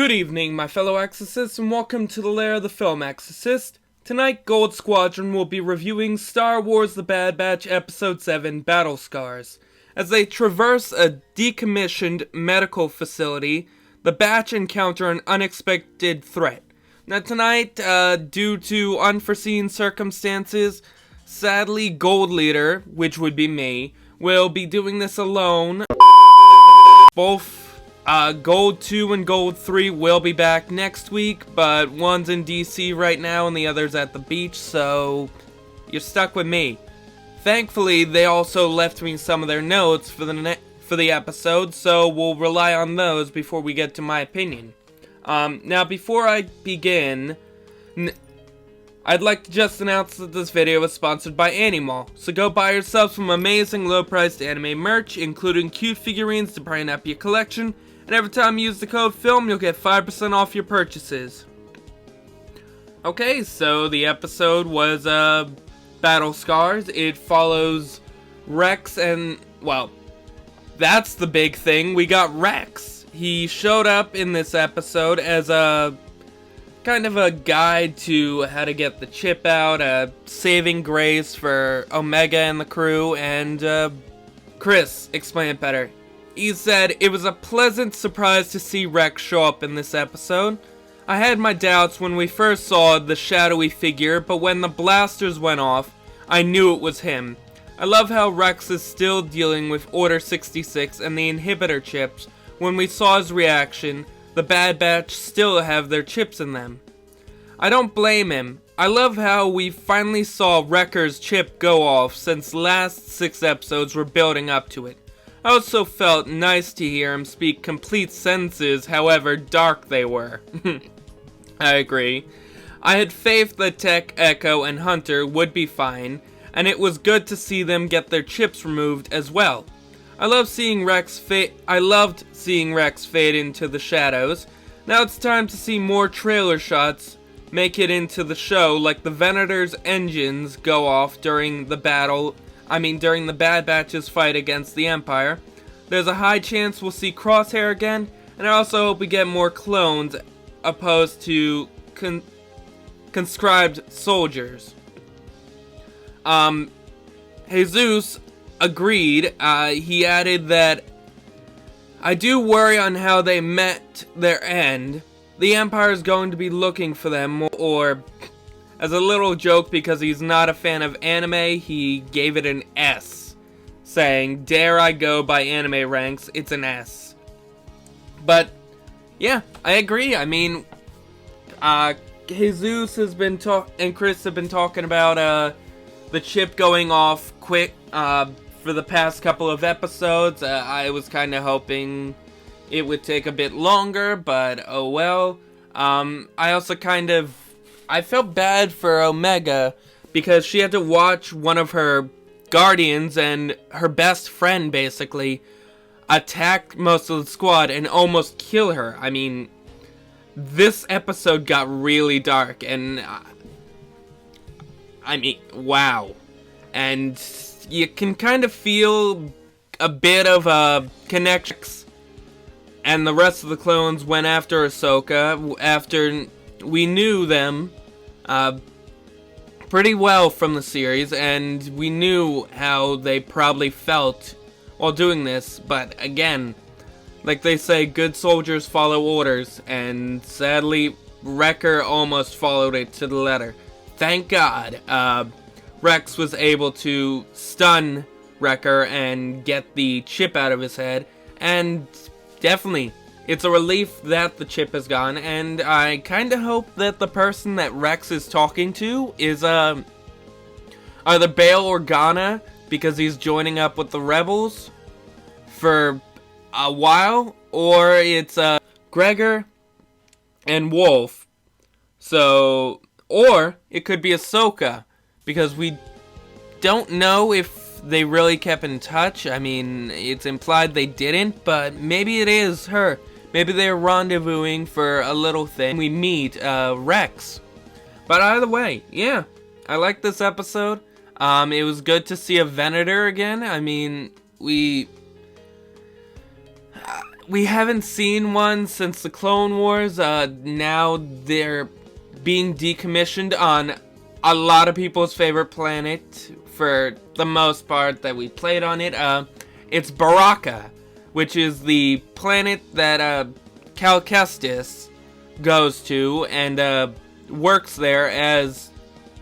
Good evening, my fellow Exorcists, and welcome to the Lair of the Film Exorcist. Tonight, Gold Squadron will be reviewing Star Wars The Bad Batch Episode 7, Battle Scars. As they traverse a decommissioned medical facility, the Batch encounter an unexpected threat. Now tonight, due to unforeseen circumstances, sadly Gold Leader, which would be me, will be doing this alone. Both Gold 2 and Gold 3 will be back next week, but one's in DC right now and the other's at the beach, so you're stuck with me. Thankfully, they also left me some of their notes for the episode, so we'll rely on those before we get to my opinion. Now, before I begin, I'd like to just announce that this video is sponsored by Animal, so go buy yourself some amazing low-priced anime merch, including cute figurines to brighten up your collection, and every time you use the code FILM, you'll get 5% off your purchases. Okay, so the episode was, Battle Scars. It follows Rex and, well, that's the big thing. We got Rex. He showed up in this episode as a kind of a guide to how to get the chip out, a saving grace for Omega and the crew, and, Chris explained it better. He said, "It was a pleasant surprise to see Rex show up in this episode. I had my doubts when we first saw the shadowy figure, but when the blasters went off, I knew it was him. I love how Rex is still dealing with Order 66 and the inhibitor chips. When we saw his reaction, the Bad Batch still have their chips in them. I don't blame him. I love how we finally saw Wrecker's chip go off since the last 6 episodes were building up to it. I also felt nice to hear him speak complete sentences, however dark they were." I agree. I had faith that Tech, Echo, and Hunter would be fine, and it was good to see them get their chips removed as well. I loved seeing Rex fade into the shadows. Now it's time to see more trailer shots make it into the show, like the Venator's engines go off during the Bad Batch's fight against the Empire. There's a high chance we'll see Crosshair again, and I also hope we get more clones opposed to conscribed soldiers. Jesus agreed. He added that, "I do worry on how they met their end. The Empire is going to be looking for them," or, as a little joke because he's not a fan of anime, he gave it an S, saying, "Dare I go by anime ranks, it's an S." But, yeah, I agree. I mean, Jesus has been and Chris have been talking about, the chip going off quick, for the past couple of episodes. I was kind of hoping it would take a bit longer, but oh well. I also I felt bad for Omega because she had to watch one of her guardians and her best friend basically attack most of the squad and almost kill her. I mean, this episode got really dark, and I mean, wow. And you can kind of feel a bit of a connection. And the rest of the clones went after Ahsoka after we knew them pretty well from the series, and we knew how they probably felt while doing this. But again, like they say, good soldiers follow orders, and sadly, Wrecker almost followed it to the letter. Thank God, Rex was able to stun Wrecker and get the chip out of his head, and definitely, it's a relief that the chip is gone, and I kinda hope that the person that Rex is talking to is, either Bail Organa, because he's joining up with the rebels for a while, or it's, Gregor and Wolf. So, or it could be Ahsoka, because we don't know if they really kept in touch. I mean, it's implied they didn't, but maybe it is her. Maybe they're rendezvousing for a little thing. We meet, Rex. But either way, yeah, I like this episode. It was good to see a Venator again. I mean, we haven't seen one since the Clone Wars. Now they're being decommissioned on a lot of people's favorite planet, for the most part that we played on it. It's Baraka, which is the planet that Cal Kestis goes to and works there as...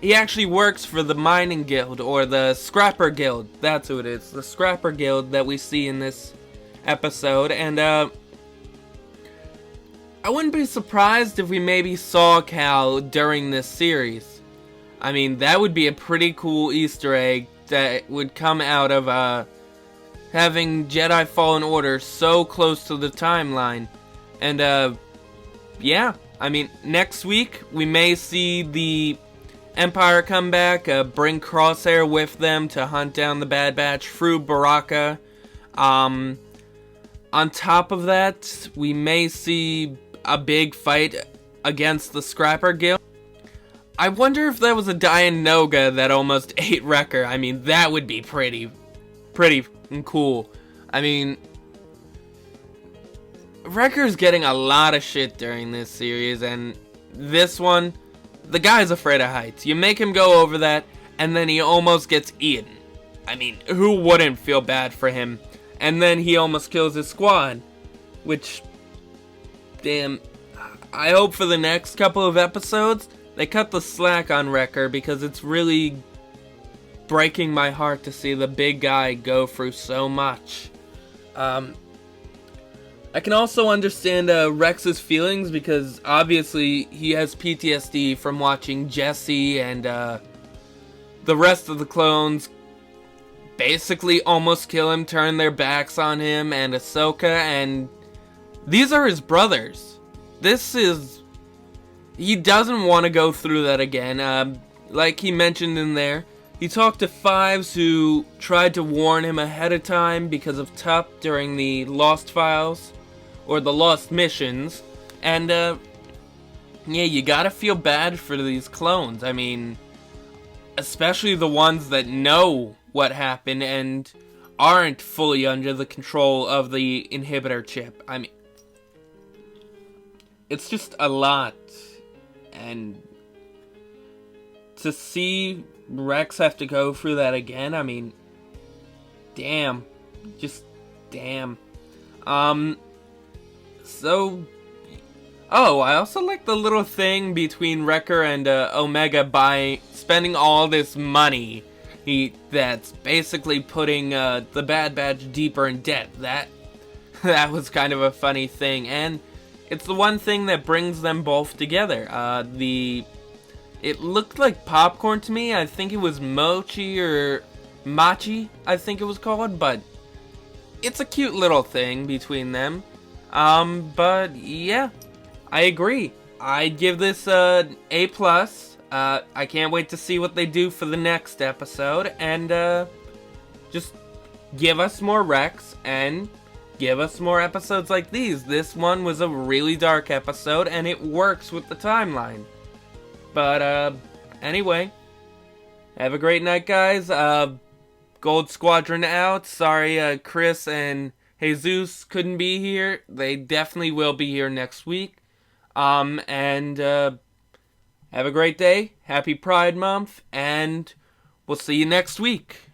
He actually works for the Mining Guild, or the Scrapper Guild. That's who it is, the Scrapper Guild that we see in this episode. And I wouldn't be surprised if we maybe saw Cal during this series. I mean, that would be a pretty cool Easter egg that would come out of having Jedi Fallen Order so close to the timeline. And yeah, I mean, next week we may see the Empire come back, bring Crosshair with them to hunt down the Bad Batch through Baraka. On top of that, we may see a big fight against the Scrapper Guild. I wonder if that was a Dian Noga that almost ate Wrecker. I mean, that would be pretty cool. I mean, Wrecker's getting a lot of shit during this series, and this one, the guy's afraid of heights. You make him go over that, and then he almost gets eaten. I mean, who wouldn't feel bad for him? And then he almost kills his squad, which, damn, I hope for the next couple of episodes they cut the slack on Wrecker, because it's really breaking my heart to see the big guy go through so much. I can also understand Rex's feelings, because obviously he has PTSD from watching Jesse and the rest of the clones basically almost kill him, turn their backs on him, and Ahsoka, and these are his brothers. He doesn't want to go through that again. Like he mentioned in there, he talked to Fives, who tried to warn him ahead of time because of Tup during the Lost Files, or the Lost Missions, and yeah, you gotta feel bad for these clones. I mean, especially the ones that know what happened and aren't fully under the control of the inhibitor chip. I mean, it's just a lot. And to see Rex have to go through that again, I mean, damn. Just damn. So, I also like the little thing between Wrecker and Omega by spending all this money. That's basically putting the Bad Batch deeper in debt. That was kind of a funny thing, and it's the one thing that brings them both together. It looked like popcorn to me. I think it was mochi or machi, I think it was called, but it's a cute little thing between them. But yeah, I agree. I'd give this an A+. I can't wait to see what they do for the next episode, and just give us more Rex and give us more episodes like these. This one was a really dark episode, and it works with the timeline. But anyway, have a great night, guys. Gold Squadron out. Sorry, Chris and Jesus couldn't be here. They definitely will be here next week. And have a great day. Happy Pride Month, and we'll see you next week.